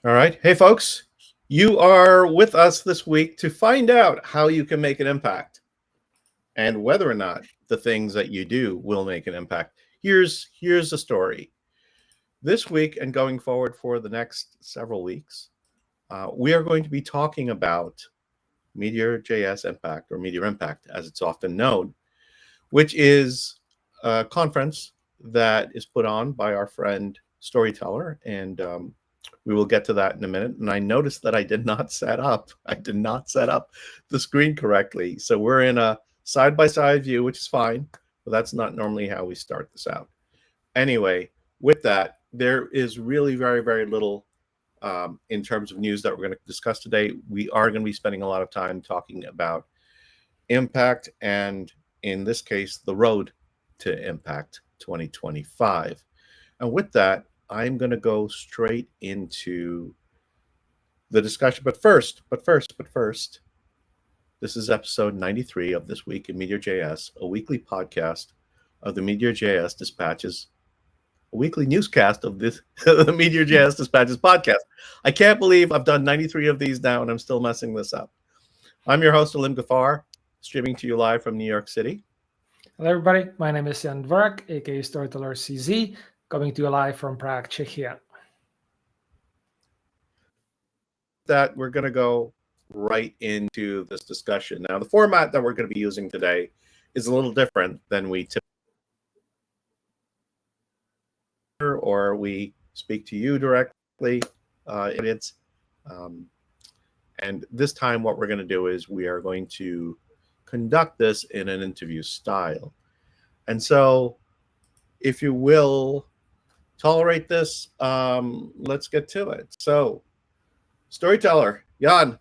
All right. Hey, folks, you are with us this week to find out how you can make an impact and whether or not the things that you do will make an impact. Here's the story. This week and going forward for the next several weeks, we are going to be talking about MeteorJS Impact, or Meteor Impact, as it's often known, which is a conference that is put on by our friend Storyteller, and we will get to that in a minute. And I noticed that I did not set up the screen correctly, so we're in a side-by-side view, which is fine, but that's not normally how we start this out. Anyway, with that, there is really very little in terms of news that we're going to discuss today. We are going to be spending a lot of time talking about impact, and in this case, the road to impact 2025. And with that, I'm going to go straight into the discussion. But first, this is episode 93 of This Week in MeteorJS, a weekly podcast of the MeteorJS Dispatches, a weekly newscast of the MeteorJS Dispatches podcast. I can't believe I've done 93 of these now and I'm still messing this up. I'm your host, Alim Gafar, streaming to you live from New York City. Hello, everybody. My name is Dvorak, aka Storyteller CZ, coming to you live from Prague, Czechia. That we're going to go right into this discussion. Now, the format that we're going to be using today is a little different than we typically, or we speak to you directly, idiots. And this time, what we're going to do is we are going to conduct this in an interview style. And so, if you will tolerate this, let's get to it. So, Storyteller, Jan,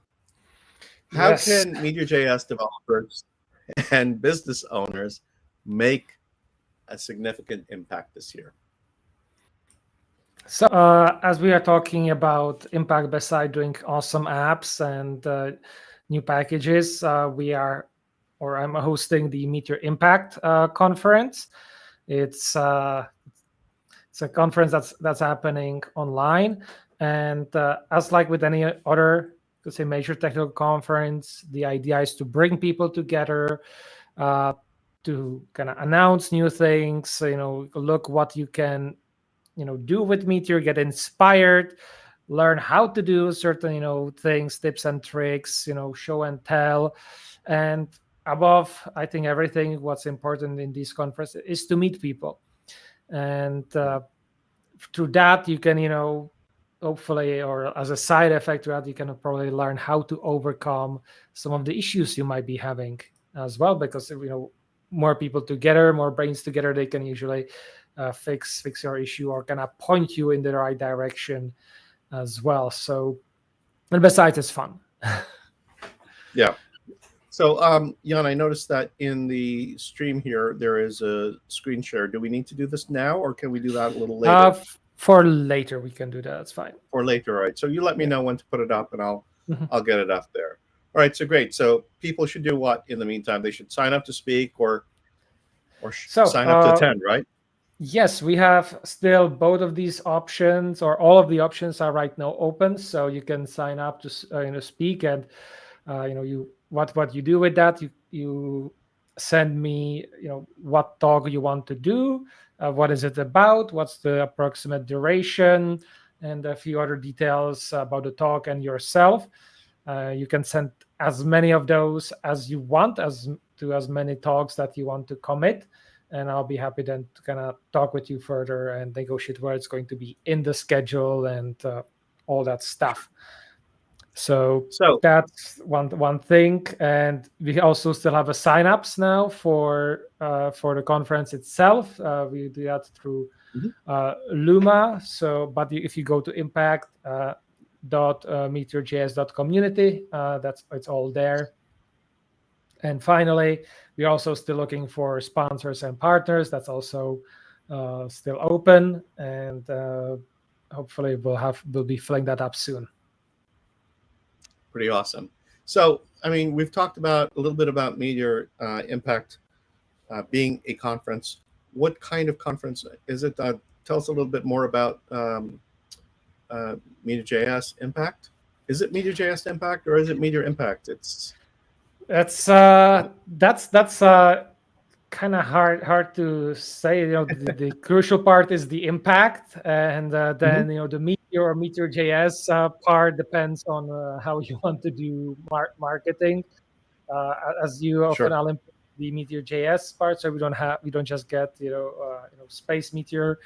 how can MeteorJS developers and business owners make a significant impact this year? So, as we are talking about impact beside doing awesome apps and new packages, I'm hosting the Meteor Impact conference. It's a conference that's happening online, and as like with any other, let's say, major technical conference, the idea is to bring people together, to kind of announce new things. Look what you can do with Meteor, get inspired, learn how to do certain things, tips and tricks, show and tell. And above, I think everything, what's important in this conference is to meet people. And through that, you can hopefully, or as a side effect to that, you can probably learn how to overcome some of the issues you might be having as well, because more people together, more brains together, they can usually fix your issue or kind of point you in the right direction as well. So, and besides, it's fun. Yeah. So, Jan, I noticed that in the stream here, there is a screen share. Do we need to do this now, or can we do that a little later? For later, we can do that. It's fine. For later, right? So you let me know when to put it up, and I'll get it up there. All right. So great. So people should do what in the meantime? They should sign up to speak or sign up to attend, right? Yes, we have still both of these options, or all of the options are right now open. So you can sign up to speak, and what you do with that, you send me what talk you want to do, what is it about, what's the approximate duration, and a few other details about the talk and yourself. You can send as many of those as you want, as many talks that you want to commit. And I'll be happy then to kind of talk with you further and negotiate where it's going to be in the schedule and all that stuff. So that's one thing. And we also still have a sign-ups now for the conference itself. We do that through Luma. So, but if you go to impact.meteorjs.community, it's all there. And finally, we're also still looking for sponsors and partners. That's also still open, and hopefully we'll be filling that up soon. Pretty awesome. So, I mean, we've talked about a little bit about Meteor Impact being a conference. What kind of conference is it? Tell us a little bit more about MeteorJS Impact? Is it MeteorJS Impact or is it Meteor Impact? That's kind of hard to say. The crucial part is the impact, and then the Meteor or MeteorJS part depends on how you want to do marketing. As you often Alim, the MeteorJS part, so we don't just get space meteor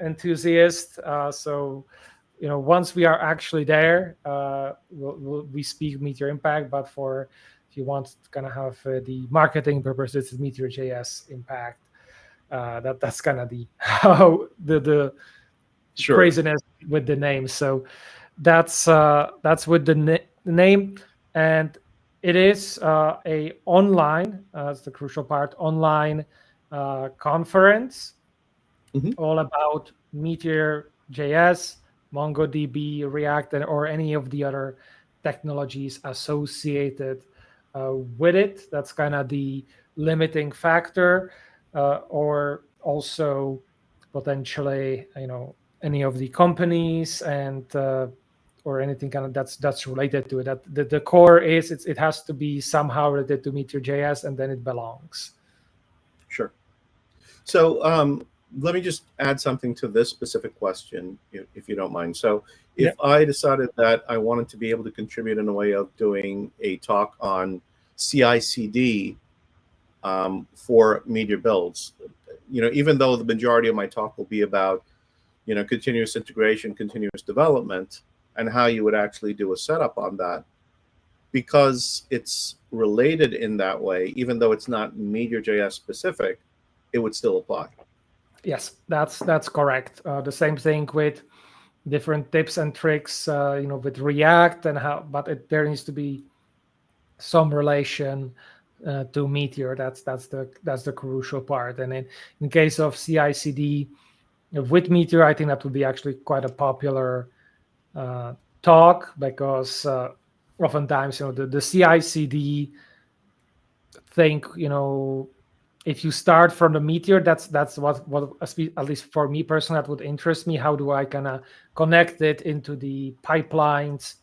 enthusiast. So once we are actually there, we speak Meteor Impact. But if you want to kind of have the marketing purposes, it's MeteorJS Impact. That's kind of the how the craziness with the name. So that's with the name, and it is a online. That's the crucial part. Online conference, all about MeteorJS, MongoDB, React, or any of the other technologies associated with it. That's kind of the limiting factor, or also potentially, any of the companies and or anything kind of that's related to it. That the core is it has to be somehow related to MeteorJS, and then it belongs. Sure. So let me just add something to this specific question, if you don't mind. So if I decided that I wanted to be able to contribute in a way of doing a talk on CI/CD for Meteor builds, even though the majority of my talk will be about, continuous integration, continuous development, and how you would actually do a setup on that, because it's related in that way, even though it's not MeteorJS specific, it would still apply. Yes, that's correct. The same thing with different tips and tricks, with React and how, but there needs to be some relation to Meteor. That's the crucial part. And in case of CI/CD with Meteor, I think that would be actually quite a popular talk, because oftentimes the CI/CD thing, if you start from the Meteor, that's what at least for me personally, that would interest me. How do I kind of connect it into the pipelines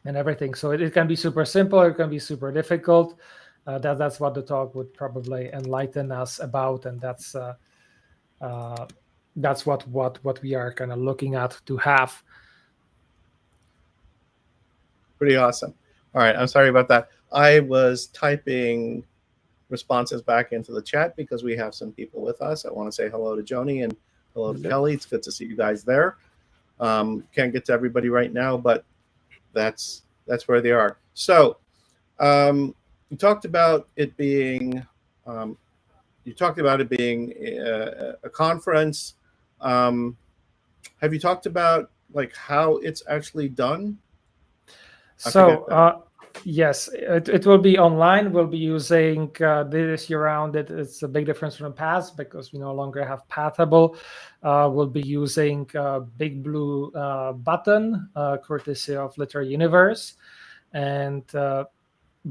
and everything? So it can be super simple, it can be super difficult. That's what the talk would probably enlighten us about, and that's what we are kind of looking at to have. Pretty awesome. All right, I'm sorry about that. I was typing responses back into the chat because we have some people with us. I want to say hello to Joni and hello to Kelly. It's good to see you guys there. Can't get to everybody right now, but that's where they are. So you talked about it being a conference. Have you talked about like how it's actually done? So yes, it will be online. We'll be using this year round. It's a big difference from the past because we no longer have Pathable. We'll be using Big Blue Button, courtesy of Literary Universe. And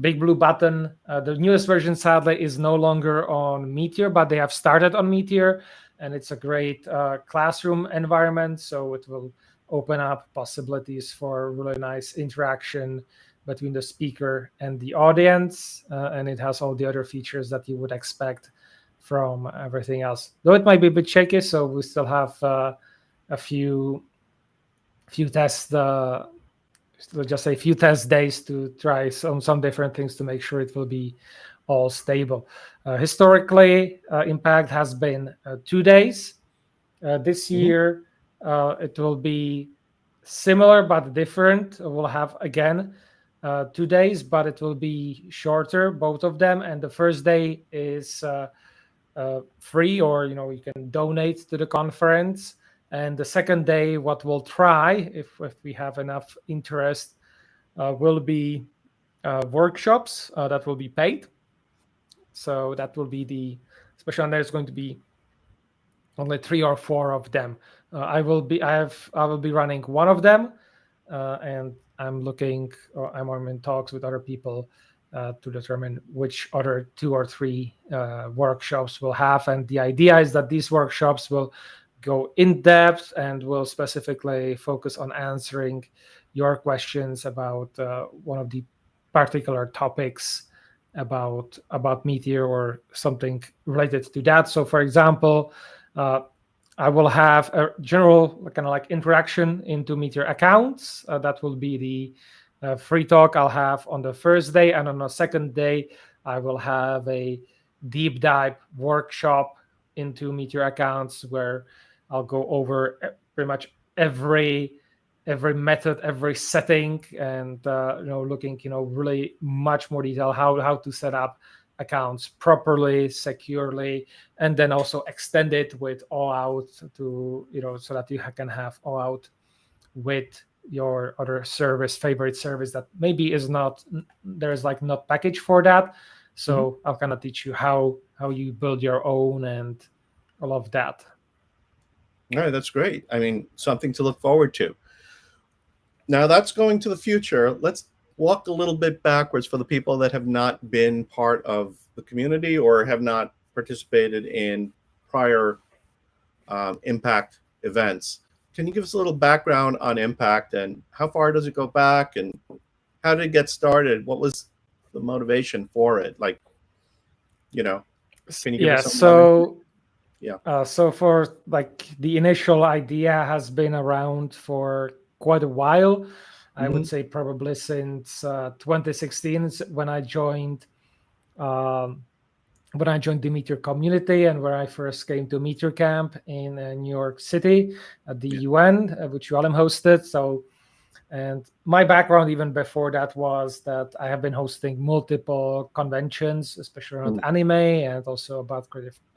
Big Blue Button, the newest version, sadly, is no longer on Meteor, but they have started on Meteor. And it's a great classroom environment. So it will open up possibilities for really nice interaction between the speaker and the audience, and it has all the other features that you would expect from everything else. Though it might be a bit shaky, so we still have a few tests, just say few test days to try some different things to make sure it will be all stable. Historically, Impact has been 2 days. This year, it will be similar but different. We'll have again 2 days, but it will be shorter, both of them. And the first day is free, or you can donate to the conference. And the second day, what we'll try, if we have enough interest, will be workshops that will be paid. So that will be especially on there, it's going to be only 3 or 4 of them. I will be running one of them, and I'm in talks with other people to determine which other 2 or 3 workshops we'll have. And the idea is that these workshops will go in depth, and we'll specifically focus on answering your questions about one of the particular topics about Meteor or something related to that. So, for example, I will have a general kind of like interaction into Meteor accounts. That will be the free talk I'll have on the first day, and on the second day, I will have a deep dive workshop into Meteor accounts where I'll go over pretty much every method, every setting, and looking really much more detail how to set up accounts properly, securely, and then also extend it with all out to so that you can have all out with your other favorite service that maybe is not there's like not package for that. So I'll kind of teach you how you build your own and all of that. All right, that's great. I mean, something to look forward to. Now that's going to the future. Let's walk a little bit backwards for the people that have not been part of the community or have not participated in prior Impact events. Can you give us a little background on Impact and how far does it go back and how did it get started? What was the motivation for it? Like, can you give us some? So for like the initial idea has been around for quite a while. I would say probably since 2016 when I joined the Meteor community and where I first came to Meteor Camp in New York City at the UN, which Alim hosted. So, and my background even before that was that I have been hosting multiple conventions, especially around anime and also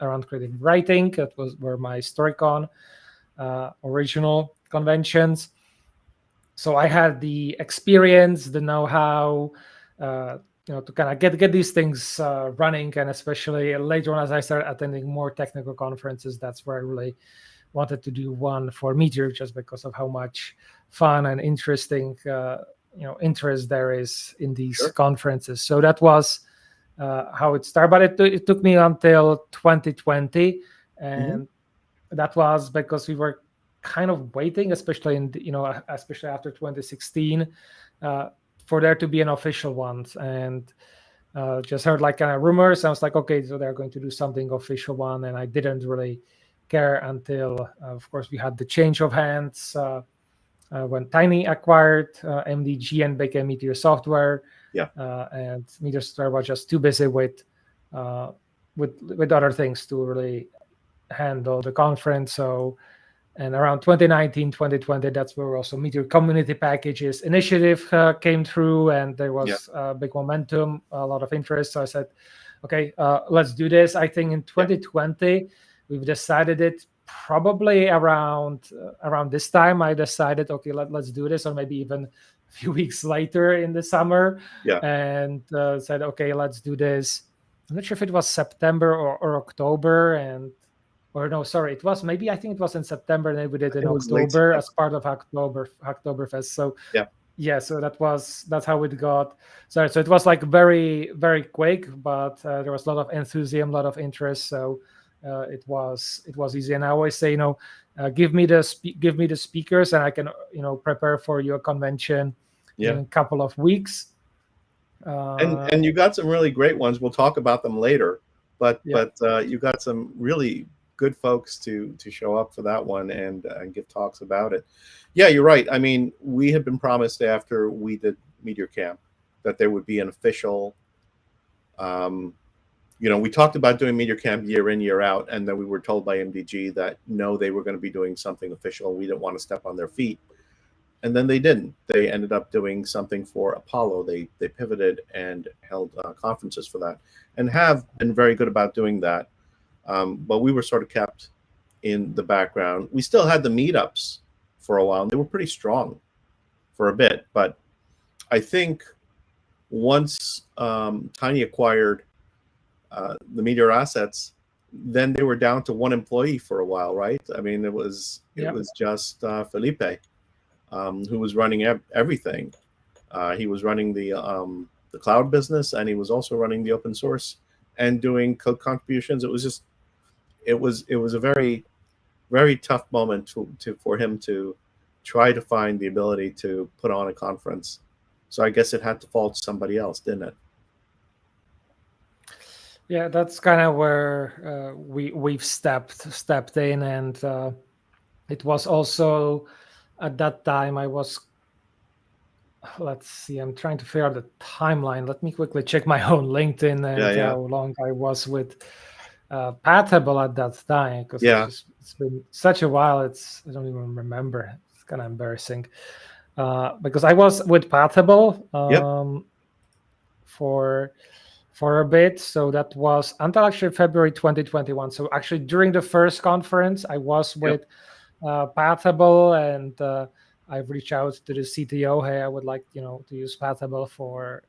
around creative writing. That were my StoryCon original conventions. So I had the experience, the know-how, to kind of get these things running, and especially later on as I started attending more technical conferences, that's where I really wanted to do one for Meteor, just because of how much fun and interesting interest there is in these conferences. So that was how it started, but it took me until 2020, and that was because we were kind of waiting, especially especially after 2016, for there to be an official one, and just heard like kind of rumors. I was like, okay, so they're going to do something official one, and I didn't really care until, of course, we had the change of hands when Tiny acquired MDG and became Meteor Software. And Meteor Software was just too busy with other things to really handle the conference. So. And around 2019, 2020, that's where also Meteor Community Packages initiative came through, and there was big momentum, a lot of interest. So I said, okay, let's do this. I think in 2020, we've decided it probably around this time. I decided, okay, let's do this, or maybe even a few weeks later in the summer. And said, okay, let's do this. I'm not sure if it was September or October, or no, sorry, I think it was in September, and then we did it in October as part of Oktoberfest. So so that's how it got. So it was like very, very quick, but there was a lot of enthusiasm, a lot of interest. So it was easy. And I always say, give me the speakers, and I can prepare for your convention in a couple of weeks. And you got some really great ones. We'll talk about them later, but you got some really good folks to show up for that one and give talks about it. Yeah, you're right. I mean, we had been promised after we did Meteor Camp that there would be an official, we talked about doing Meteor Camp year in, year out, and then we were told by MDG that no, they were going to be doing something official. We didn't want to step on their feet. And then they didn't. They ended up doing something for Apollo. They pivoted and held conferences for that and have been very good about doing that. But we were sort of kept in the background. We still had the meetups for a while, and they were pretty strong for a bit. But I think once Tiny acquired the Meteor assets, then they were down to one employee for a while, right? I mean, it was just Felipe who was running everything. He was running the cloud business, and he was also running the open source and doing code contributions. It was a very, very tough moment for him to try to find the ability to put on a conference. So I guess it had to fall to somebody else, didn't it? Yeah, that's kind of where we've stepped in, and it was also at that time I was. Let's see, I'm trying to figure out the timeline. Let me quickly check my own LinkedIn and Yeah. how long I was with Patable at that time, because Yeah. it's been such a while. I don't even remember. It's kind of embarrassing because I was with Patable Yep. for a bit. So that was until actually February 2021. So actually during the first conference, I was with Patable, and I've reached out to the CTO. Hey, I would like to use Patable for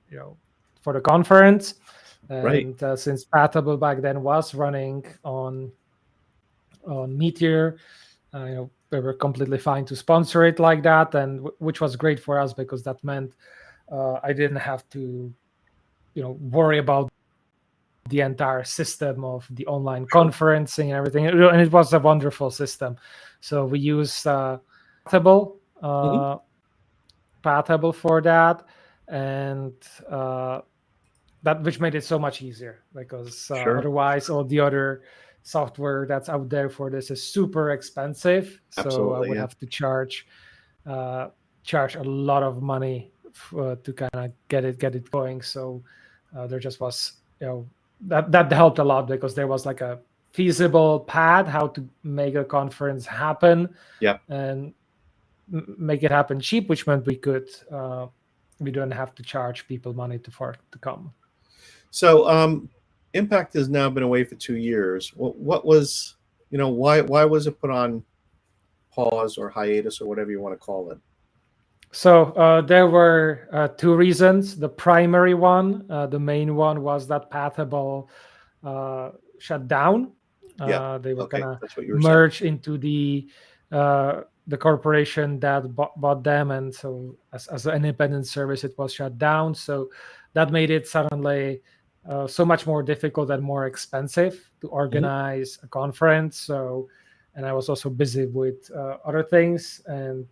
for the conference. Right. And since Patable back then was running on Meteor, they were completely fine to sponsor it like that, and which was great for us because that meant I didn't have to worry about the entire system of the online conferencing and everything, and it was a wonderful system. So we use Patable for that, and that which made it so much easier because otherwise all the other software that's out there for this is super expensive. So Absolutely, I would have to charge a lot of money to kind of get it going. So there just was that helped a lot because there was like a feasible path how to make a conference happen and make it happen cheap, which meant we don't have to charge people money to come. So Impact has now been away for 2 years. What was, why was it put on pause or hiatus or whatever you want to call it? So there were two reasons. The primary one, the main one, was that Patable shut down. They were gonna merge into the corporation that bought them, and so as an independent service, it was shut down. So that made it suddenly so much more difficult and more expensive to organize a conference. So, and I was also busy with other things, and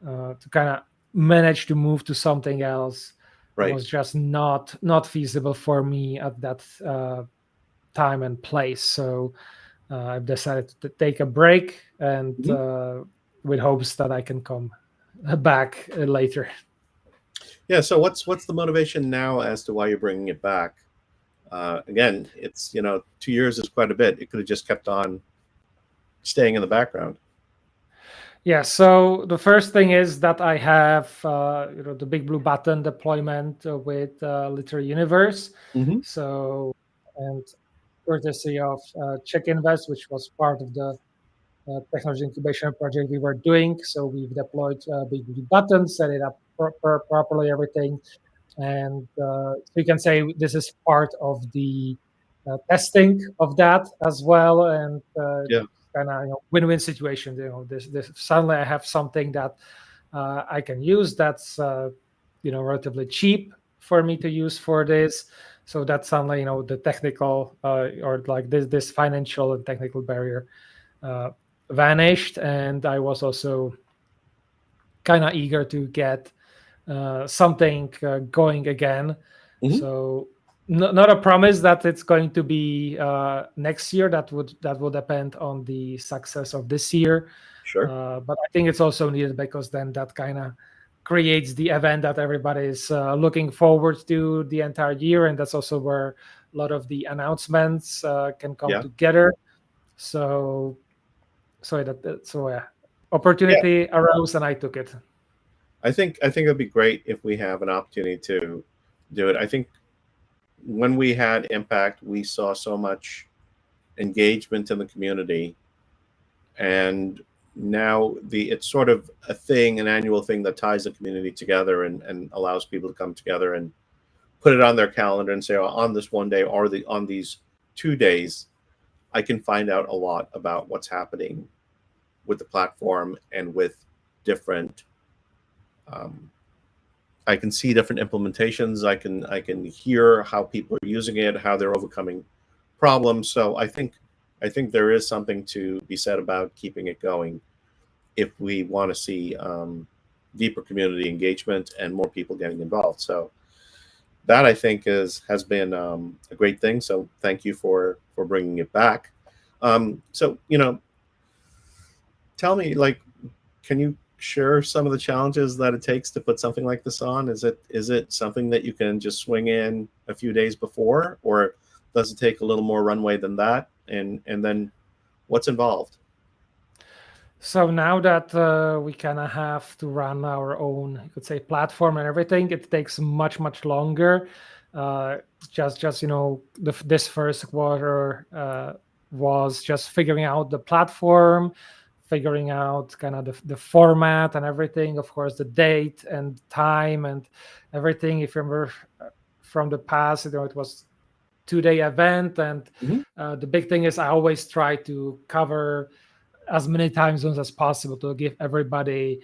to kind of manage to move to something else was just not feasible for me at that time and place. So I've decided to take a break, and with hopes that I can come back later. Yeah. So what's the motivation now as to why you're bringing it back? Again, it's 2 years is quite a bit. It could have just kept on staying in the background. Yeah. So the first thing is that I have the big blue button deployment with Literary Universe. So, and courtesy of Check Invest, which was part of the technology incubation project we were doing. So we've deployed big blue buttons, set it up properly, everything. And so you can say this is part of the testing of that as well. And kind of win-win situation. This suddenly I have something that I can use that's relatively cheap for me to use for this. So that's suddenly the technical or like this financial and technical barrier vanished, and I was also kind of eager to get something going again. So not a promise that it's going to be next year. That will depend on the success of this year. But I think it's also needed because then that kind of creates the event that everybody is looking forward to the entire year, and that's also where a lot of the announcements can come together. So opportunity arose and I took it. I think it'd be great if we have an opportunity to do it. I think when we had Impact, we saw so much engagement in the community, and now it's sort of a thing, an annual thing that ties the community together and allows people to come together and put it on their calendar and say, on this one day or on these 2 days, I can find out a lot about what's happening with the platform and with different I can see different implementations. I can hear how people are using it, how they're overcoming problems. So I think I think there is something to be said about keeping it going if we want to see deeper community engagement and more people getting involved. So that, I think, has been a great thing. So thank you for bringing it back. So tell me, like, can you share some of the challenges that it takes to put something like this on? Is it something that you can just swing in a few days before, or does it take a little more runway than that? And then what's involved? So now that we kind of have to run our own, you could say, platform and everything, it takes much longer. Just this first quarter was just figuring out the platform, figuring out kind of the format and everything. Of course, the date and time and everything. If you remember from the past, it was 2-day event, and the big thing is I always try to cover as many time zones as possible to give everybody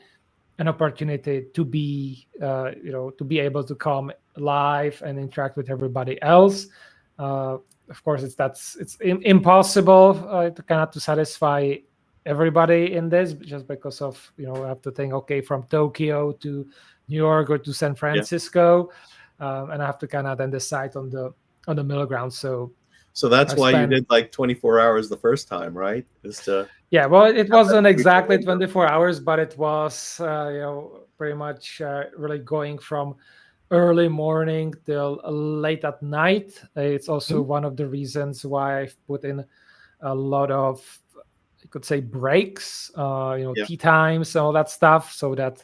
an opportunity to be to be able to come live and interact with everybody else. Of course, it's impossible to kind of to satisfy everybody in this, just because of I have to think, okay, from Tokyo to New York or to San Francisco, and I have to kind of then decide on the middle ground. So that's why you did like 24 hours the first time, right? Yeah, well, it wasn't exactly 24 hours, but it was pretty much really going from early morning till late at night. It's also one of the reasons why I've put in a lot of, you could say, breaks, tea times, all that stuff, so that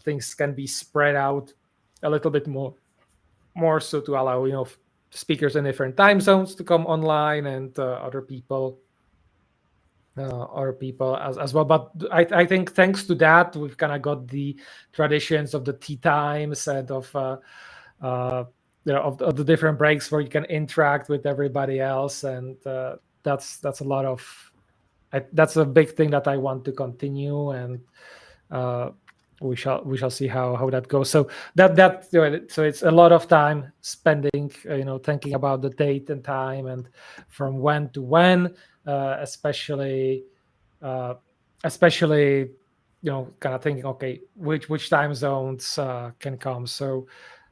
things can be spread out a little bit more so to allow speakers in different time zones to come online, and other people as well. But I think thanks to that, we've kind of got the traditions of the tea times and of the different breaks where you can interact with everybody else, and that's a lot of that's a big thing that I want to continue, and we shall see how that goes. So so it's a lot of time spending thinking about the date and time and from when to when, especially kind of thinking, okay, which time zones can come. So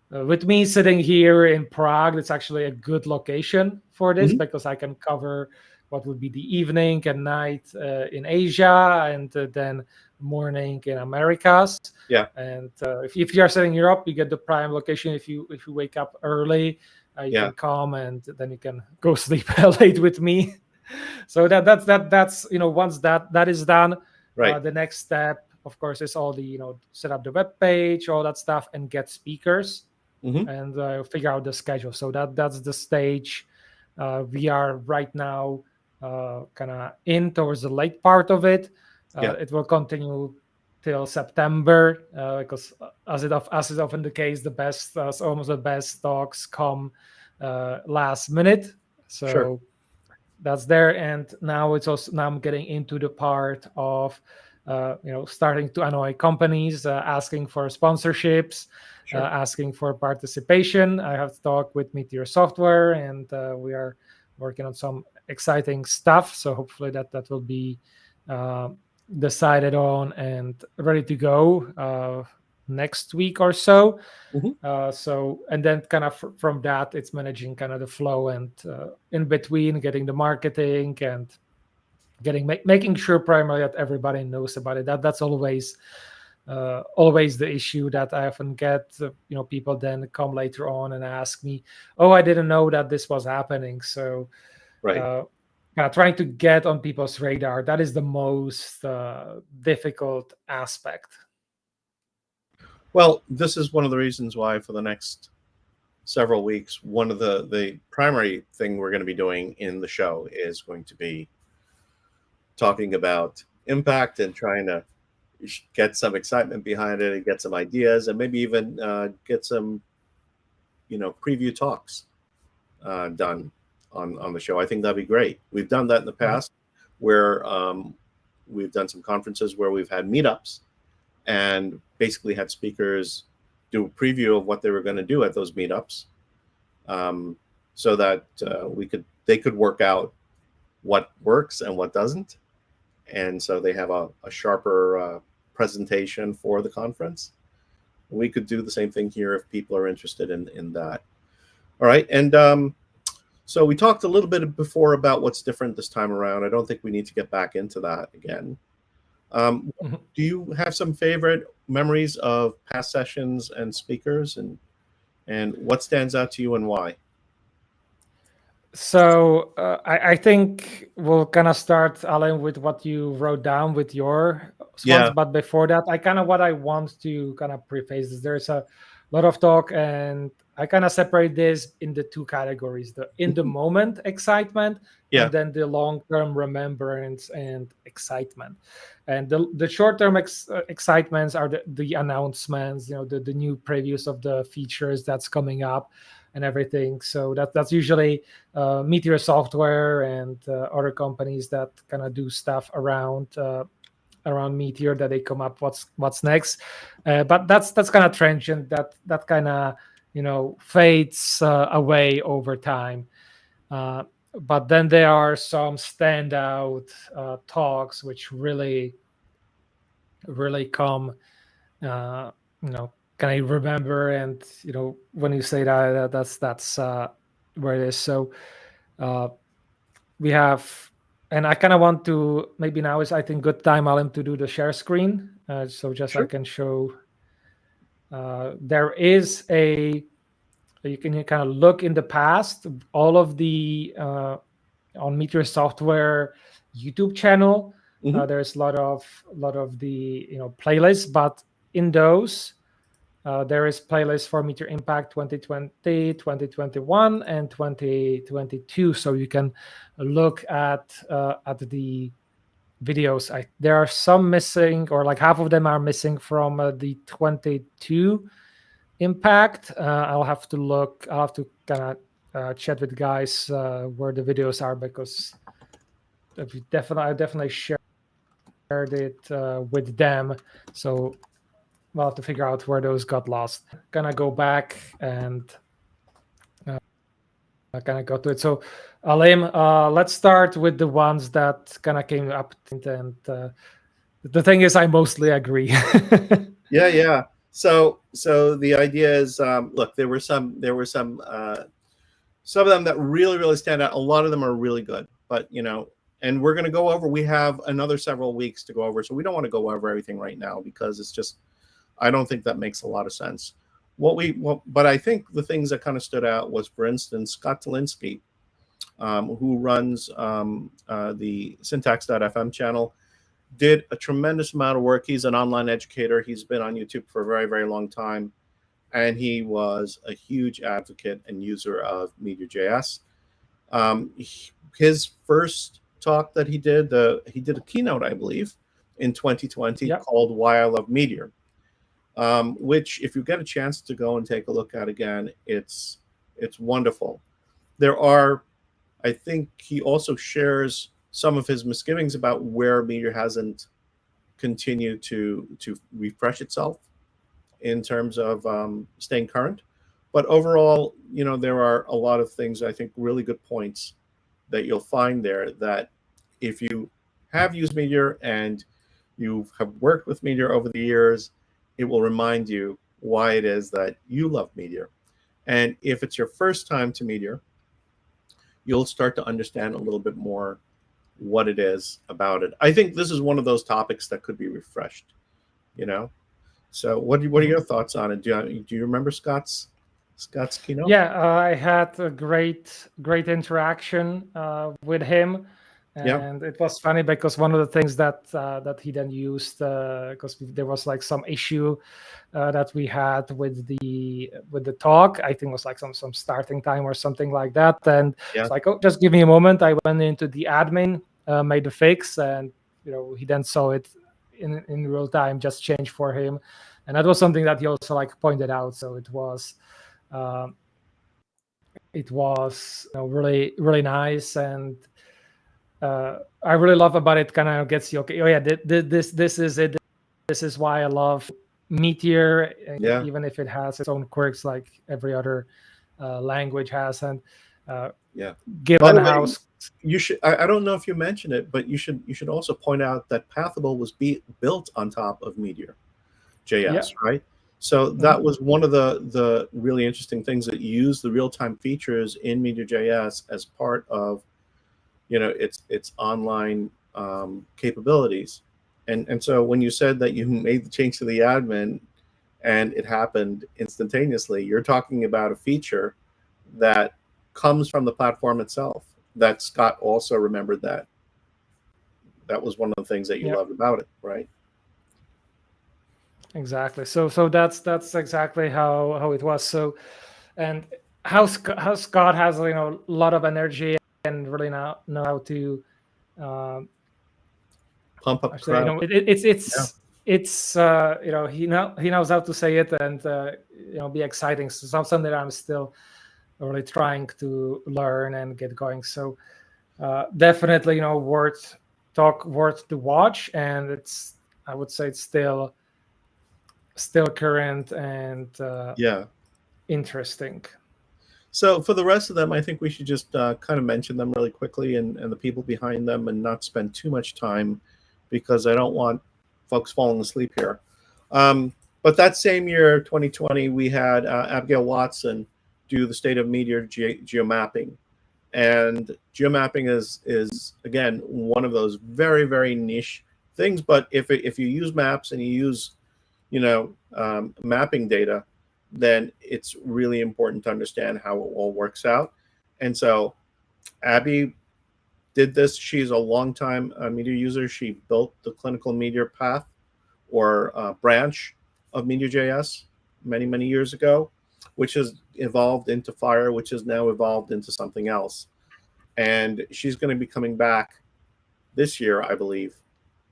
with me sitting here in Prague, it's actually a good location for this, because I can cover what would be the evening and night in Asia, and then morning in Americas. Yeah. And if you are sitting in Europe, you get the prime location. If you wake up early, you can come, and then you can go sleep late with me. So that's once that is done, right. The next step, of course, is all the set up the web page, all that stuff, and get speakers, and figure out the schedule. So that's the stage we are right now, kind of in towards the late part of it. It will continue till September, because as is often the case, almost the best talks come last minute. So that's there. And now I'm getting into the part of starting to annoy companies, asking for sponsorships, asking for participation. I have talked with Meteor Software, and we are working on some exciting stuff. So hopefully that will be decided on and ready to go next week or so. And then kind of from that, it's managing kind of the flow, and in between getting the marketing and making sure primarily that everybody knows about it. That's always the issue that I often get. People then come later on and ask me, "Oh, I didn't know that this was happening." So, trying to get on people's radar, that is the most difficult aspect. Well, this is one of the reasons why for the next several weeks, one of the primary thing we're going to be doing in the show is going to be talking about impact and trying to get some excitement behind it and get some ideas, and maybe even get some preview talks done on the show. I think that'd be great. We've done that in the past, where we've done some conferences where we've had meetups and basically had speakers do a preview of what they were going to do at those meetups, so that they could work out what works and what doesn't. And so they have a sharper presentation for the conference. We could do the same thing here if people are interested in that. All right. And so we talked a little bit before about what's different this time around. I don't think we need to get back into that again. Do you have some favorite memories of past sessions and speakers, and what stands out to you and why? So I think we'll kind of start, Alan, with what you wrote down with your Yeah. ones. But before that, what I want to kind of preface is there's a lot of talk, and I kind of separate this into two categories: the in the moment excitement, Yeah. and then the long-term remembrance and excitement. And the short-term excitements are the announcements, the new previews of the features that's coming up and everything. So that's usually Meteor software and other companies that kind of do stuff around Meteor, that they come up what's next. But that's kind of transient. That kind of fades away over time. But then there are some standout talks which really come. Can I remember? And when you say that's where it is. So we have, and I kind of want to, maybe now is, I think, good time, Alim, to do the share screen. So just Sure. I can show. There is you can kind of look in the past, all of the on Meteor Software YouTube channel. There's a lot of the playlists, but in those there is playlist for Meteor Impact 2020, 2021, and 2022. So you can look at the videos. There are some missing, or like half of them are missing from the 22 Impact. I'll have to look. I'll have to kind of chat with guys where the videos are, because I definitely shared it with them. So we'll have to figure out where those got lost. Gonna go back and kind of go to it. So Alim, let's start with the ones that kind of came up, and the thing is, I mostly agree. Yeah. So the idea is, look, there were some of them that really stand out. A lot of them are really good, but and we're going to go over. We have another several weeks to go over, so we don't want to go over everything right now, because it's just, I don't think that makes a lot of sense. But I think the things that kind of stood out was, for instance, Scott Talinsky, who runs the syntax.fm channel, did a tremendous amount of work. He's an online educator. He's been on YouTube for a very long time, and he was a huge advocate and user of MeteorJS. His first talk that he did a keynote, I believe, in 2020, called "Why I Love Meteor," which, if you get a chance to go and take a look at again, it's wonderful. I think he also shares some of his misgivings about where Meteor hasn't continued to refresh itself in terms of staying current. But overall, there are a lot of things, I think, really good points that you'll find there, that if you have used Meteor and you have worked with Meteor over the years, it will remind you why it is that you love Meteor. And if it's your first time to Meteor, you'll start to understand a little bit more what it is about it. I think this is one of those topics that could be refreshed, So what are your thoughts on it? Do you remember Scott's keynote? Yeah, I had a great interaction with him. And it was funny, because one of the things that he then used, because there was like some issue that we had with the talk. I think it was like some starting time or something like that. And it's like, oh, just give me a moment. I went into the admin, made the fix, and he then saw it in real time, just changed for him. And that was something that he also like pointed out. So it was really nice. And I really love about it, kind of gets you, okay, oh yeah, this is it. This is why I love Meteor, even if it has its own quirks like every other language has. And Yeah. By given the how way, you should. I don't know if you mentioned it, but you should also point out that Pathable was built on top of Meteor yeah. JS, right? So that Mhm. was one of the really interesting things that used the real time features in MeteorJS as part of its online capabilities. And so when you said that you made the change to the admin and it happened instantaneously, you're talking about a feature that comes from the platform itself. That Scott also remembered that was one of the things that you Yeah, loved about it, right? exactly. So that's exactly how it was. So, and how Scott has a lot of energy and really know how to um, Pump up I the say, crowd. Yeah. it's he knows how to say it and be exciting. So something that I'm still really trying to learn and get going. So definitely worth to watch, and I would say it's still current and Yeah. interesting. So for the rest of them, I think we should just kind of mention them really quickly and the people behind them and not spend too much time because I don't want folks falling asleep here. But that same year, 2020, we had Abigail Watson do the state of Meteor geomapping. And geomapping is again one of those very, very niche things. But if you use maps and you use mapping data, then it's really important to understand how it all works out. And so Abby did this. She's a longtime Meteor user. She built the clinical Meteor path or branch of MeteorJS many, many years ago, which has evolved into Fire, which has now evolved into something else. And she's going to be coming back this year, I believe,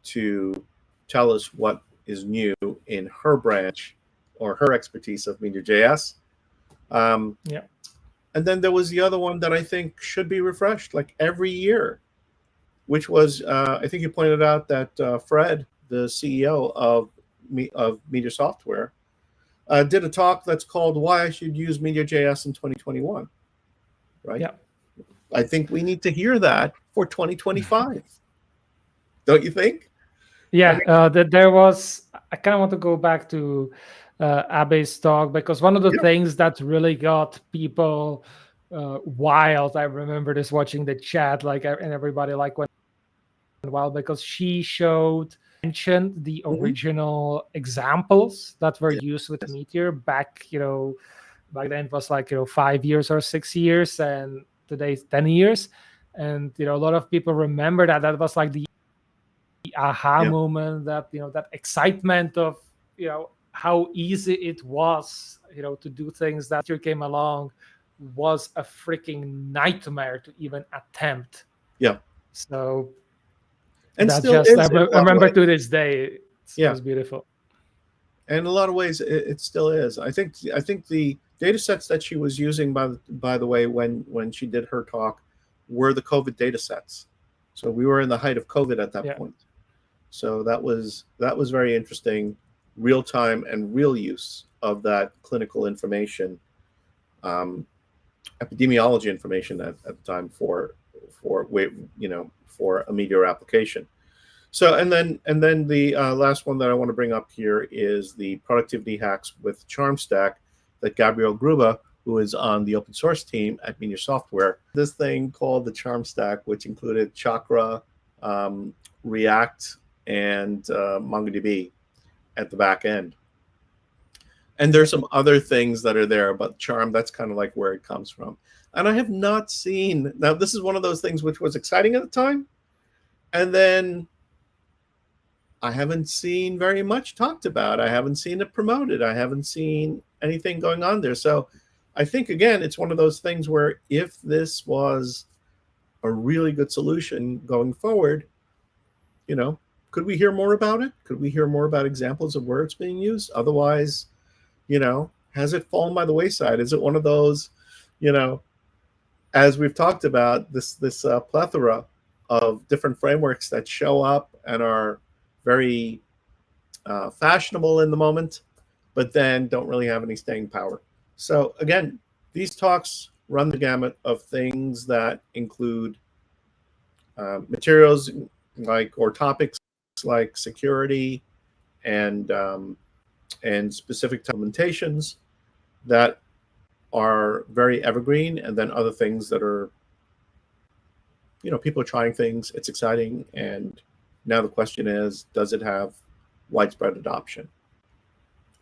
to tell us what is new in her branch or her expertise of MeteorJS. Yeah, And then there was the other one that I think should be refreshed like every year, which was I think you pointed out that Fred, the CEO of Meteor Software, did a talk that's called "Why I Should Use MeteorJS in 2021." Right? yeah. I think we need to hear that for 2025. Don't you think? I Yeah, mean, that there was. I kind of want to go back to Abe's talk because one of the yeah. things that really got people wild. I remember this watching the chat, and everybody went wild because she mentioned the Mhm. original examples that were Yes. used with Meteor back. Back then it was 5 years or 6 years, and today's 10 years. And a lot of people remember that was like the aha Yeah. moment, that excitement of how easy it was to do things that you came along was a freaking nightmare to even attempt. Yeah. So And that still just is in a I lot of remember ways. to this day it Yeah. was beautiful. And in a lot of ways, it still is. I think the data sets that she was using, by the way, when she did her talk, were the COVID data sets. So we were in the height of COVID at that Yeah, point. So that was very interesting, real time and real use of that clinical information, um, epidemiology information at the time for a Meteor application. So and then the last one that I want to bring up here is the productivity hacks with CharmStack that Gabriel Gruba, who is on the open source team at Meteor Software, this thing called the CharmStack, which included Chakra, React, and MongoDB at the back end. And yeah, there's some other things that are there, but Charm, that's kind of like where it comes from. And I have not seen, now this is one of those things which was exciting at the time, and then I haven't seen very much talked about. I haven't seen it promoted. I haven't seen anything going on there. So I think, again, it's one of those things where if this was a really good solution going forward, you know, could we hear more about it? Could we hear more about examples of where it's being used? Otherwise, has it fallen by the wayside? Is it one of those, you know, as we've talked about, this plethora of different frameworks that show up and are very fashionable in the moment, but then don't really have any staying power. So again, these talks run the gamut of things that include materials or topics like security and specific implementations that are very evergreen, and then other things that are, people are trying things, it's exciting, and now the question is, does it have widespread adoption?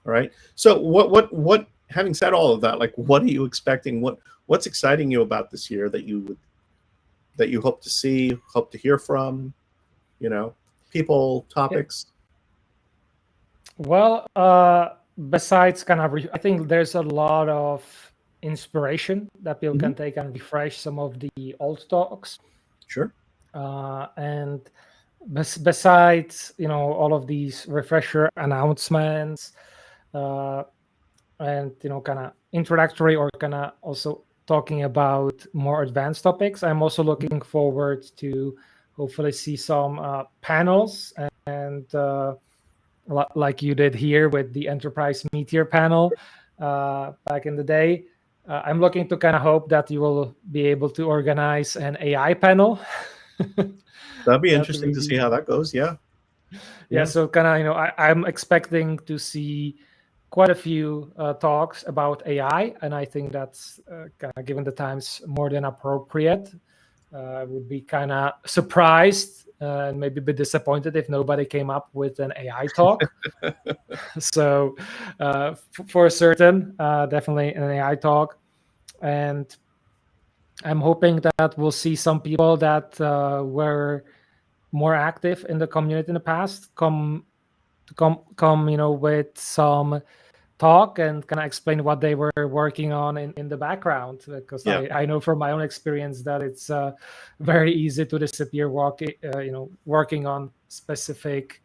All right. So what having said all of that, like, what are you expecting? What's exciting you about this year that you hope to see, hope to hear from, people, topics? Well, besides kind of, I think there's a lot of inspiration that people can take and refresh some of the old talks. Sure. And besides, all of these refresher announcements, and kind of introductory or kind of also talking about more advanced topics, I'm also looking forward to hopefully see some panels and like you did here with the Enterprise Meteor panel back in the day. I'm looking to kind of hope that you will be able to organize an AI panel. That'd be interesting to see how that goes. Yeah. So kind of, I'm expecting to see quite a few talks about AI, and I think that's kind of, given the times, more than appropriate. I would be kind of surprised and maybe a bit disappointed if nobody came up with an AI talk. So for certain, definitely an AI talk. And I'm hoping that we'll see some people that were more active in the community in the past come with some talk and kind of explain what they were working on in the background, because I know from my own experience that it's very easy to disappear working on specific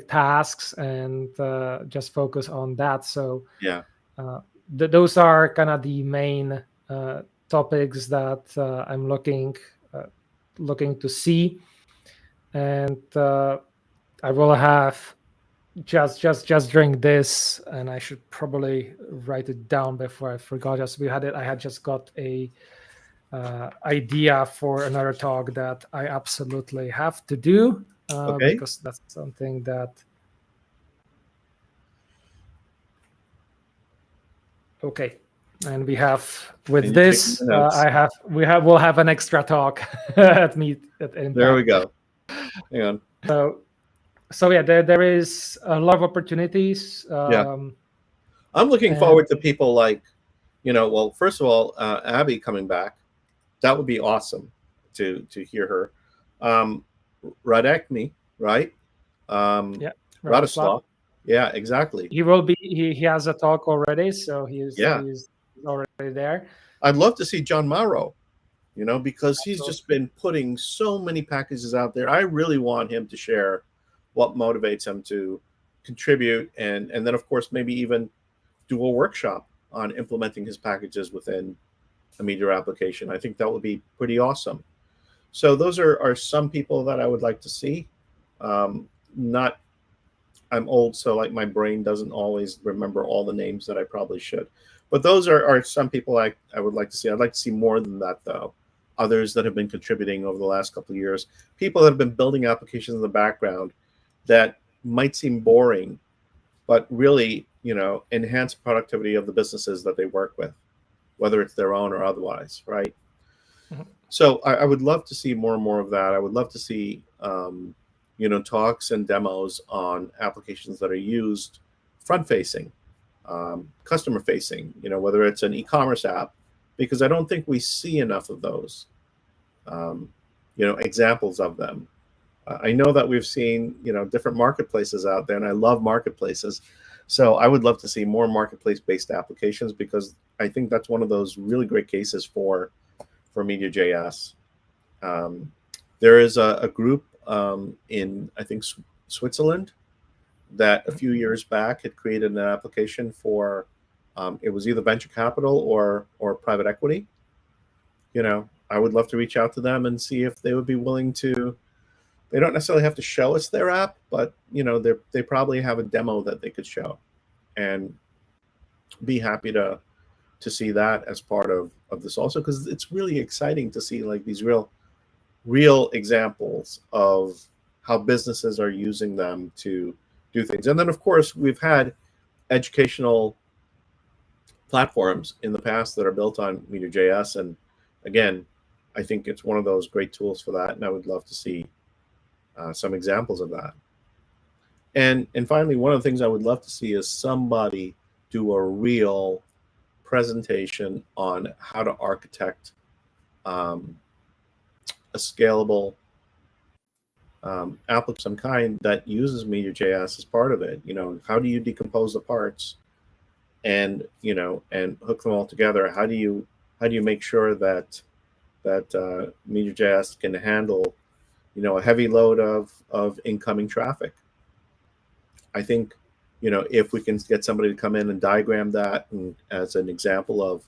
tasks and just focus on that. So those are kind of the main topics that I'm looking to see, and I will have just during this, and I should probably write it down before I forgot. I had just got a idea for another talk that I absolutely have to do, because that's something that. Okay, and we have with this. We'll have an extra talk at Impact. There we go. Hang on. So yeah, there is a lot of opportunities. I'm looking forward to people like, well, first of all, Abby coming back. That would be awesome to hear her. Radekmi, right? Radoslav. Yeah, exactly. He will be. He has a talk already, so he's already there. I'd love to see John Morrow, because he's just been putting so many packages out there. I really want him to share what motivates him to contribute, and then of course maybe even do a workshop on implementing his packages within a Meteor application. I think that would be pretty awesome. So those are some people that I would like to see. I'm old, so like my brain doesn't always remember all the names that I probably should. But those are some people I would like to see. I'd like to see more than that, though. Others that have been contributing over the last couple of years. People that have been building applications in the background that might seem boring, but really, enhance productivity of the businesses that they work with, whether it's their own or otherwise, right? Mm-hmm. So I would love to see more and more of that. I would love to see, talks and demos on applications that are used front-facing, customer-facing, whether it's an e-commerce app, because I don't think we see enough of those, examples of them. I know that we've seen, different marketplaces out there, and I love marketplaces. So I would love to see more marketplace-based applications, because I think that's one of those really great cases for MeteorJS. There is a group in, I think, Switzerland that a few years back had created an application for, it was either venture capital or private equity. I would love to reach out to them and see if they would be willing to. They don't necessarily have to show us their app, but they probably have a demo that they could show, and be happy to to see that as part of this also, because it's really exciting to see like these real examples of how businesses are using them to do things. And then of course we've had educational platforms in the past that are built on MeteorJS, and again, I think it's one of those great tools for that, and I would love to see some examples of that. And finally, one of the things I would love to see is somebody do a real presentation on how to architect a scalable app of some kind that uses MeteorJS as part of it. You know, how do you decompose the parts and, you know, and hook them all together? How do you make sure that MeteorJS can handle, you know, a heavy load of incoming traffic? I think, you know, if we can get somebody to come in and diagram that and as an example of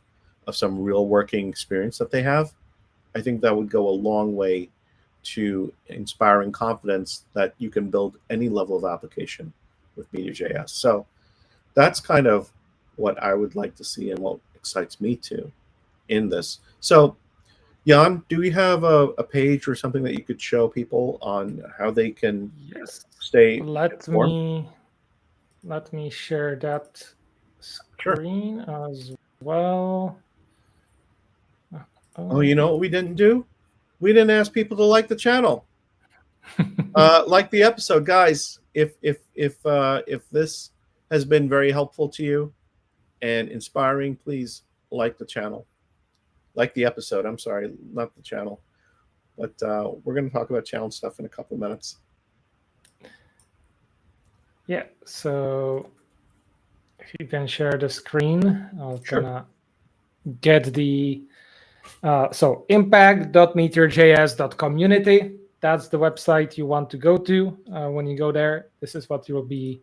some real working experience that they have, I think that would go a long way to inspiring confidence that you can build any level of application with MeteorJS. So that's kind of what I would like to see and what excites me too in this. So Jan, do we have a page or something that you could show people on how they can stay informed? Let me share that screen as well. Oh, you know what we didn't do? We didn't ask people to like the channel. Like the episode, guys. If this has been very helpful to you and inspiring, please like the channel. Like the episode. I'm sorry, not the channel. But we're going to talk about channel stuff in a couple minutes. Yeah, so if you can share the screen, I'll gonna get the so impact.meteorjs.community. That's the website you want to go to. When you go there, this is what you will be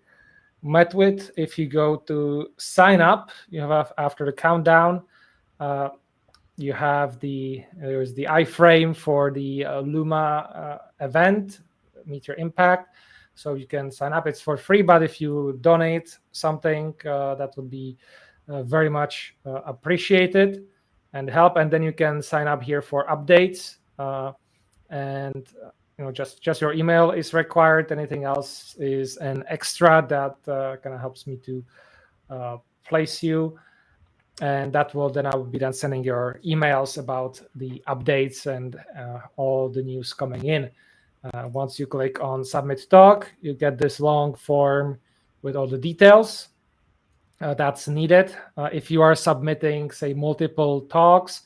met with. If you go to sign up, you have after the countdown, you have there's the iframe for the Luma event, Meteor Impact. So you can sign up. It's for free, but if you donate something, that would be very much appreciated and help. And then you can sign up here for updates. And you know, just your email is required. Anything else is an extra that kind of helps me to place you. And that will then I will be then sending your emails about the updates and all the news coming in. Once you click on Submit Talk, you get this long form with all the details that's needed. If you are submitting, say, multiple talks,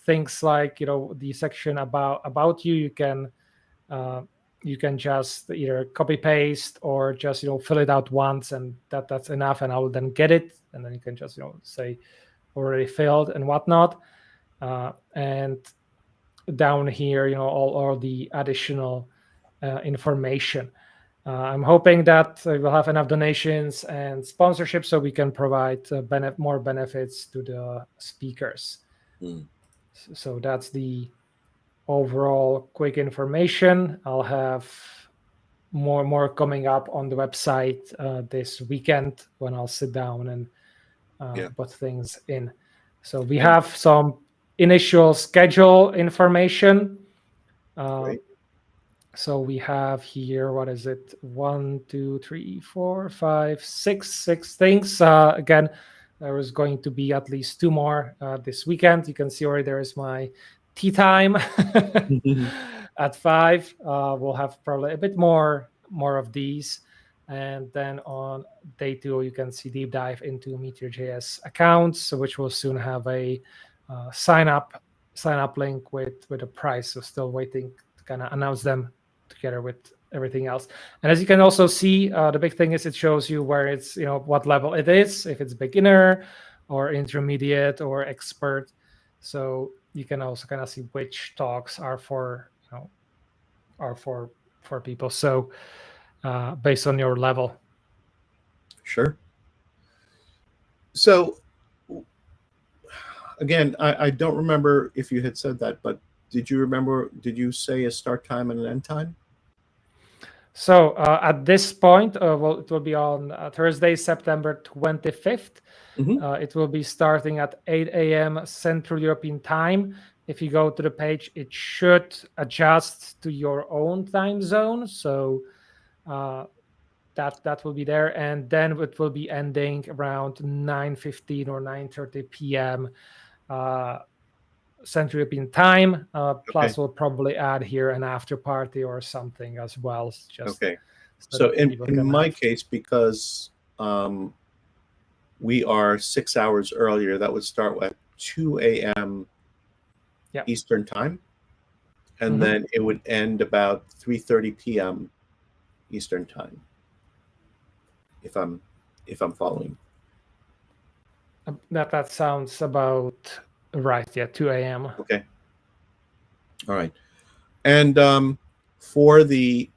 things like, you know, the section about you, you can just either copy paste or just, you know, fill it out once, and that's enough, and I will then get it, and then you can just, you know, say already filled and whatnot. And down here, you know, all the additional information. I'm hoping that we'll have enough donations and sponsorship so we can provide more benefits to the speakers. So that's the overall quick information. I'll have more coming up on the website this weekend when I'll sit down and put things in. So we have some initial schedule information. So we have here, what is it? 1, 2, 3, 4, 5, 6 things. Again, there is going to be at least 2 more this weekend. You can see already there is my tea time at 5. We'll have probably a bit more of these. And then on day 2, you can see deep dive into MeteorJS accounts, which will soon have a sign up link with a price. So still waiting to kind of announce them together with everything else. And as you can also see, the big thing is it shows you where it's, you know, what level it is, if it's beginner or intermediate or expert. So you can also kind of see which talks are for, you know, are for people. So based on your level. Sure. So again, I don't remember if you had said that, but did you say a start time and an end time? So at this point, well, it will be on Thursday, September 25th. It will be starting at 8 a.m. Central European time. If you go to the page, it should adjust to your own time zone. So that will be there, and then it will be ending around 9:15 or 9:30 p.m. Central European time. Plus, we'll probably add here an after party or something as well. Just okay. so So in my case, because we are 6 hours earlier, that would start at 2 a.m. Eastern time, and then it would end about 3:30 p.m. Eastern time. If I'm following. That sounds about right. Yeah, 2 a.m. Okay. All right. And for the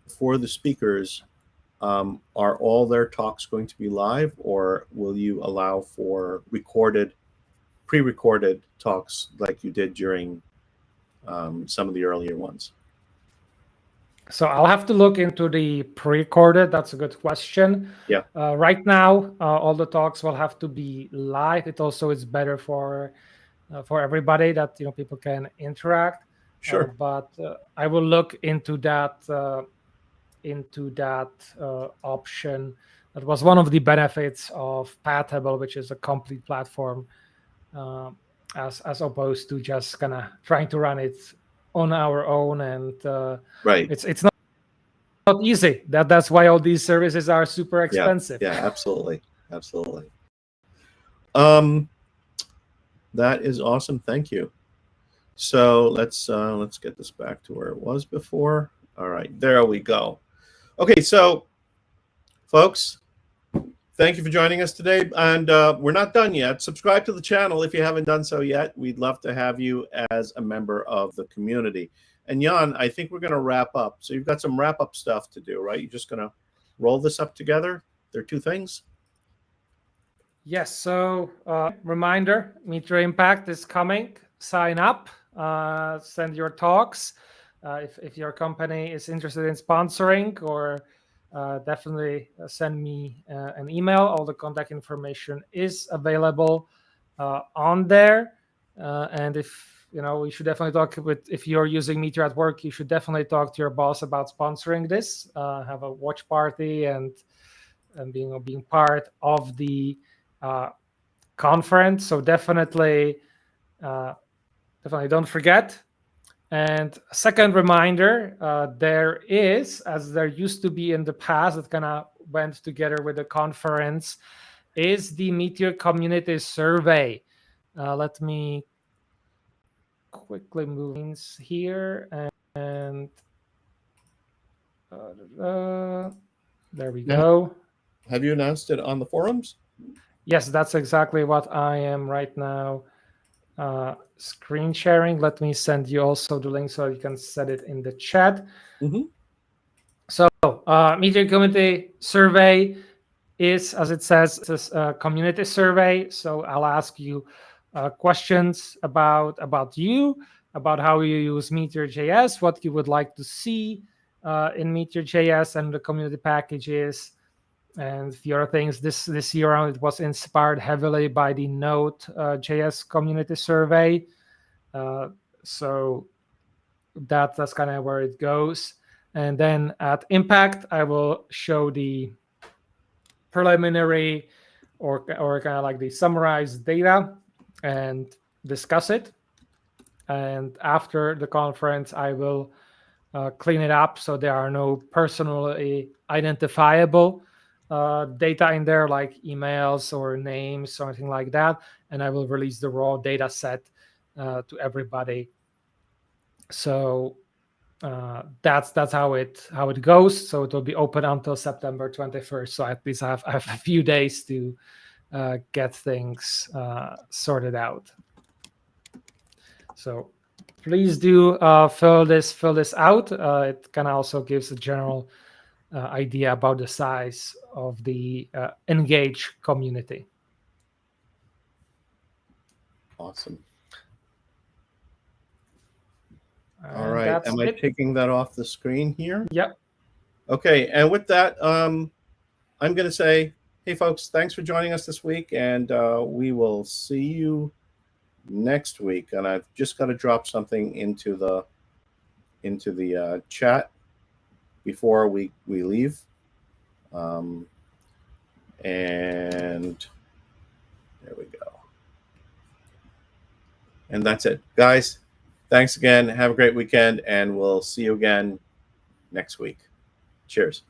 speakers, are all their talks going to be live, or will you allow for pre-recorded talks like you did during some of the earlier ones? So I'll have to look into the pre-recorded. That's a good question. Yeah. Right now, all the talks will have to be live. It also is better for everybody that people can interact. Sure. But I will look into that option. That was one of the benefits of Pathable, which is a complete platform, as opposed to just kind of trying to run it on our own. And right, it's not easy. That's why all these services are super expensive. Yeah, absolutely. That is awesome. Thank you. So let's get this back to where it was before. All right, there we go. Okay, so folks, thank you for joining us today, and we're not done yet. Subscribe to the channel if you haven't done so yet. We'd love to have you as a member of the community. And Jan, I think we're going to wrap up. So you've got some wrap-up stuff to do, right? You're just going to roll this up together? There are two things? Yes. So reminder, Meteor Impact is coming. Sign up. Send your talks. If your company is interested in sponsoring, or definitely send me an email. All the contact information is available on there. And we should definitely talk if you're using Meteor at work, you should definitely talk to your boss about sponsoring this, have a watch party and being part of the conference. So definitely don't forget. And second reminder, there is, as there used to be in the past, it kind of went together with the conference, is the Meteor Community Survey. Let me quickly move here, and there we go. Have you announced it on the forums? Yes, that's exactly what I am right now screen sharing. Let me send you also the link so you can set it in the chat. So Meteor Community Survey is, as it says, it's a community survey. So I'll ask you questions about you, about how you use MeteorJS, what you would like to see in MeteorJS and the community packages, and the other things. This year around, it was inspired heavily by the Node.js community survey. So that's kind of where it goes. And then at Impact, I will show the preliminary or kind of like the summarized data and discuss it. And after the conference, I will clean it up so there are no personally identifiable data in there, like emails or names or anything like that. And I will release the raw data set to everybody. So that's how it goes. So it will be open until September 21st. So at least I have a few days to get things sorted out. So please do fill this out. It kind of also gives a general idea about the size of the engaged community. Awesome. All right. Am I taking that off the screen here? Yep. Okay, and with that, I'm going to say, hey, folks, thanks for joining us this week, and we will see you next week. And I've just got to drop something into the chat before we leave. And there we go. And that's it, guys. Thanks again. Have a great weekend, and we'll see you again next week. Cheers.